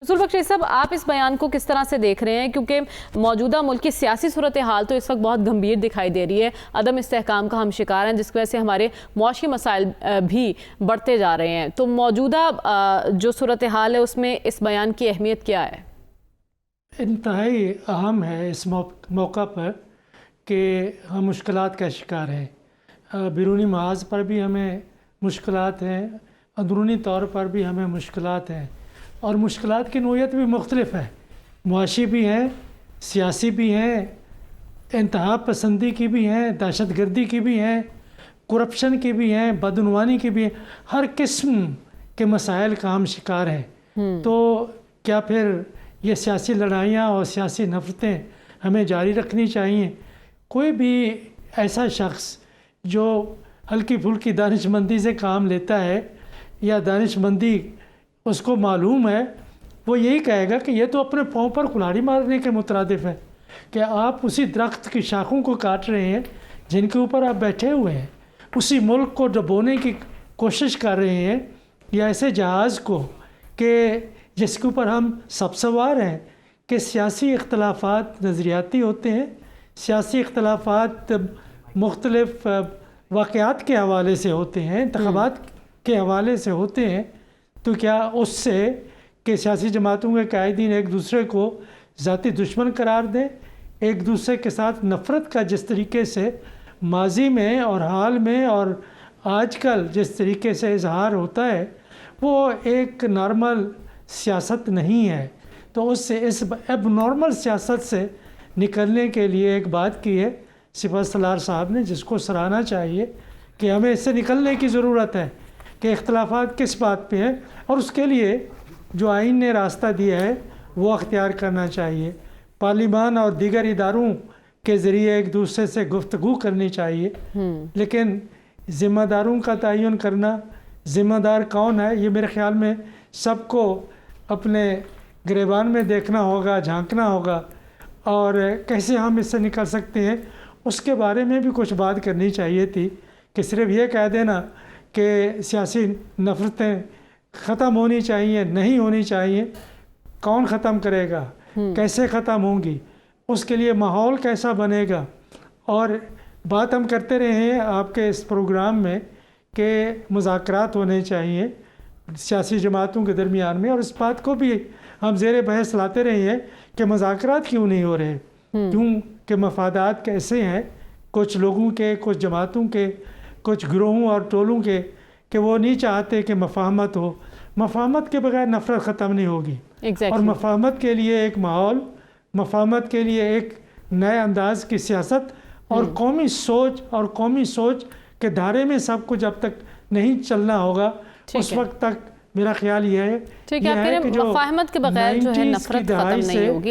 رسول بخش صاحب، آپ اس بیان کو کس طرح سے دیکھ رہے ہیں؟ کیونکہ موجودہ ملک کی سیاسی صورتحال تو اس وقت بہت گمبھیر دکھائی دے رہی ہے، عدم استحکام کا ہم شکار ہیں، جس کی وجہ سے ہمارے معاشی مسائل بھی بڑھتے جا رہے ہیں۔ تو موجودہ جو صورتحال ہے اس میں اس بیان کی اہمیت کیا ہے؟ انتہائی اہم ہے اس موقع پر کہ ہم مشکلات کا شکار ہیں۔ بیرونی محاذ پر بھی ہمیں مشکلات ہیں، اندرونی طور پر بھی ہمیں مشکلات ہیں، اور مشکلات کی نوعیت بھی مختلف ہے، معاشی بھی ہیں، سیاسی بھی ہیں، انتہا پسندی کی بھی ہیں، دہشت گردی کی بھی ہیں، کرپشن کی بھی ہیں، بدعنوانی کی بھی ہیں، ہر قسم کے مسائل کا ہم شکار ہیں۔ تو کیا پھر یہ سیاسی لڑائیاں اور سیاسی نفرتیں ہمیں جاری رکھنی چاہیے؟ کوئی بھی ایسا شخص جو ہلکی پھلکی دانش مندی سے کام لیتا ہے یا دانش مندی اس کو معلوم ہے، وہ یہی کہے گا کہ یہ تو اپنے پاؤں پر کلہاڑی مارنے کے مترادف ہے کہ آپ اسی درخت کی شاخوں کو کاٹ رہے ہیں جن کے اوپر آپ بیٹھے ہوئے ہیں، اسی ملک کو ڈبونے کی کوشش کر رہے ہیں، یا ایسے جہاز کو کہ جس کے اوپر ہم سب سوار ہیں۔ کہ سیاسی اختلافات نظریاتی ہوتے ہیں، سیاسی اختلافات مختلف واقعات کے حوالے سے ہوتے ہیں، انتخابات کے حوالے سے ہوتے ہیں، تو کیا اس سے کہ سیاسی جماعتوں کے قائدین ایک دوسرے کو ذاتی دشمن قرار دیں، ایک دوسرے کے ساتھ نفرت کا جس طریقے سے ماضی میں اور حال میں اور آج کل جس طریقے سے اظہار ہوتا ہے، وہ ایک نارمل سیاست نہیں ہے۔ تو اس اب نارمل سیاست سے نکلنے کے لیے ایک بات کی ہے سپہ سالار صاحب نے، جس کو سراہنا چاہیے کہ ہمیں اس سے نکلنے کی ضرورت ہے کہ اختلافات کس بات پہ ہیں، اور اس کے لیے جو آئین نے راستہ دیا ہے وہ اختیار کرنا چاہیے۔ پارلیمان اور دیگر اداروں کے ذریعے ایک دوسرے سے گفتگو کرنی چاہیے، لیکن ذمہ داروں کا تعین کرنا، ذمہ دار کون ہے، یہ میرے خیال میں سب کو اپنے گریبان میں دیکھنا ہوگا، جھانکنا ہوگا، اور کیسے ہم اس سے نکل سکتے ہیں اس کے بارے میں بھی کچھ بات کرنی چاہیے تھی۔ کہ صرف یہ کہہ دینا کہ سیاسی نفرتیں ختم ہونی چاہیے، نہیں ہونی چاہیے، کون ختم کرے گا، کیسے ختم ہوں گی، اس کے لیے ماحول کیسا بنے گا۔ اور بات ہم کرتے رہے ہیں آپ کے اس پروگرام میں کہ مذاکرات ہونے چاہیے سیاسی جماعتوں کے درمیان میں، اور اس بات کو بھی ہم زیر بحث لاتے رہے ہیں کہ مذاکرات کیوں نہیں ہو رہے، کیونکہ مفادات کیسے ہیں کچھ لوگوں کے، کچھ جماعتوں کے، کچھ گروہوں اور ٹولوں کے، کہ وہ نہیں چاہتے کہ مفاہمت ہو۔ مفاہمت کے بغیر نفرت ختم نہیں ہوگی، اور مفاہمت کے لیے ایک ماحول، مفاہمت کے لیے ایک نئے انداز کی سیاست اور قومی سوچ کے دھارے میں سب کچھ جب تک نہیں چلنا ہوگا، اس وقت تک میرا خیال یہ ہے کہ جو مفاہمت کے بغیر جو ہے نفرت ختم نہیں ہوگی۔